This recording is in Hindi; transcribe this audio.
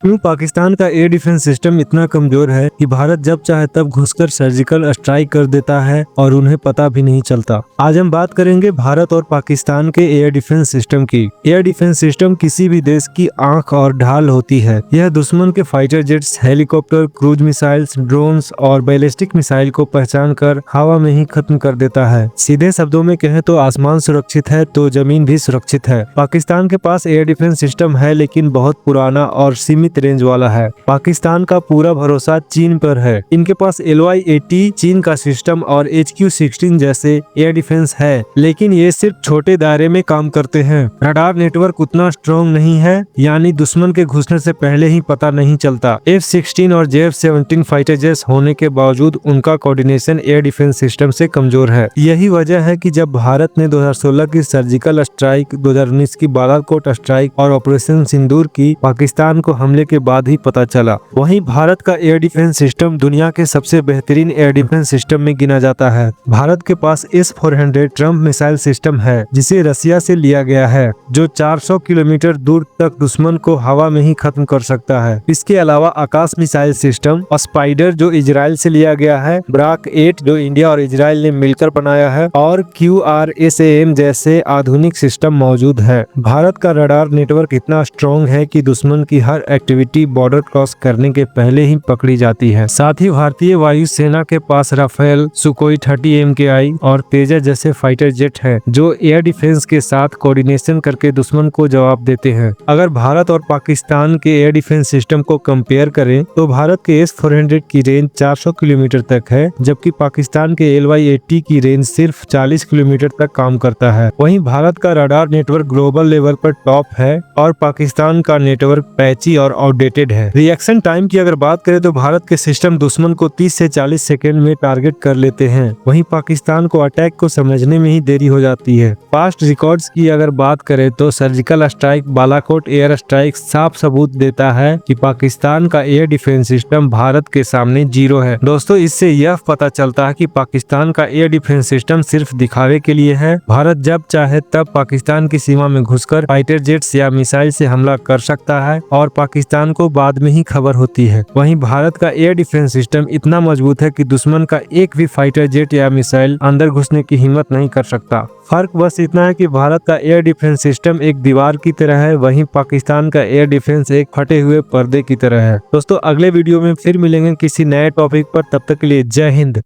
क्यों पाकिस्तान का एयर डिफेंस सिस्टम इतना कमजोर है कि भारत जब चाहे तब घुसकर सर्जिकल स्ट्राइक कर देता है और उन्हें पता भी नहीं चलता। आज हम बात करेंगे भारत और पाकिस्तान के एयर डिफेंस सिस्टम की। एयर डिफेंस सिस्टम किसी भी देश की आंख और ढाल होती है। यह दुश्मन के fighter jets, helicopter, cruise missiles, drones और बैलिस्टिक मिसाइल को पहचान कर हवा में ही खत्म कर देता है। सीधे शब्दों में कहें तो आसमान सुरक्षित है तो जमीन भी सुरक्षित है। पाकिस्तान के पास एयर डिफेंस सिस्टम है, लेकिन बहुत पुराना और सीमित रेंज वाला है। पाकिस्तान का पूरा भरोसा चीन पर है। इनके पास LY-80 चीन का सिस्टम और HQ-16 जैसे एयर डिफेंस है, लेकिन ये सिर्फ छोटे दायरे में काम करते हैं। रडार नेटवर्क उतना स्ट्रॉन्ग नहीं है, यानी दुश्मन के घुसने से पहले ही पता नहीं चलता। F-16 और JF-17 फाइटर जेट्स होने के बावजूद उनका कोऑर्डिनेशन एयर डिफेंस सिस्टम से कमजोर है। यही वजह है कि जब भारत ने 2016 की सर्जिकल स्ट्राइक, 2019 की बालाकोट स्ट्राइक और ऑपरेशन सिंदूर की पाकिस्तान को हमले के बाद ही पता चला। वहीं भारत का एयर डिफेंस सिस्टम दुनिया के सबसे बेहतरीन एयर डिफेंस सिस्टम में गिना जाता है। भारत के पास S-400 ट्रम्प मिसाइल सिस्टम है, जिसे रसिया से लिया गया है, जो 400 किलोमीटर दूर तक दुश्मन को हवा में ही खत्म कर सकता है। इसके अलावा आकाश मिसाइल सिस्टम स्पाइडर जो इजराइल से लिया गया है, ब्राक 8 जो इंडिया और इजराइल ने मिलकर बनाया है, और QRSAM जैसे आधुनिक सिस्टम मौजूद है। भारत का रडार नेटवर्क इतना स्ट्रॉन्ग है कि दुश्मन की हर एक्टिविटी बॉर्डर क्रॉस करने के पहले ही पकड़ी जाती है। साथ ही भारतीय वायुसेना के पास राफेल, सुकोई 30 MKI और तेजस जैसे फाइटर जेट हैं, जो एयर डिफेंस के साथ कोऑर्डिनेशन करके दुश्मन को जवाब देते हैं। अगर भारत और पाकिस्तान के एयर डिफेंस सिस्टम को कंपेयर करें तो भारत के S-400 की रेंज 400 किलोमीटर तक है, जबकि पाकिस्तान के LY-80 की रेंज सिर्फ 40 किलोमीटर तक काम करता है। वहीं भारत का रडार नेटवर्क ग्लोबल लेवल पर टॉप है और पाकिस्तान का नेटवर्क पैची और आउटडेटेड है। रिएक्शन टाइम की अगर बात करें तो भारत के सिस्टम दुश्मन को 30 से 40 सेकंड में टारगेट कर लेते हैं। वहीं पाकिस्तान को अटैक को समझने में ही देरी हो जाती है। पास्ट रिकॉर्ड्स की अगर बात करें तो surgical strike, Balakot air strike साफ सबूत देता है कि पाकिस्तान का एयर डिफेंस सिस्टम भारत के सामने जीरो है। दोस्तों, इससे यह पता चलता है कि पाकिस्तान का एयर डिफेंस सिस्टम सिर्फ दिखावे के लिए है। भारत जब चाहे तब पाकिस्तान की सीमा में घुसकर फाइटर जेट्स या मिसाइल से हमला कर सकता है और पाकिस्तान को बाद में ही खबर होती है। वहीं भारत का एयर डिफेंस सिस्टम इतना मजबूत है कि दुश्मन का एक भी फाइटर जेट या मिसाइल अंदर घुसने की हिम्मत नहीं कर सकता। फर्क बस इतना है कि भारत का एयर डिफेंस सिस्टम एक दीवार की तरह है, वहीं पाकिस्तान का एयर डिफेंस एक फटे हुए पर्दे की तरह है। दोस्तों, अगले वीडियो में फिर मिलेंगे किसी नए टॉपिक पर। तब तक के लिए जय हिंद।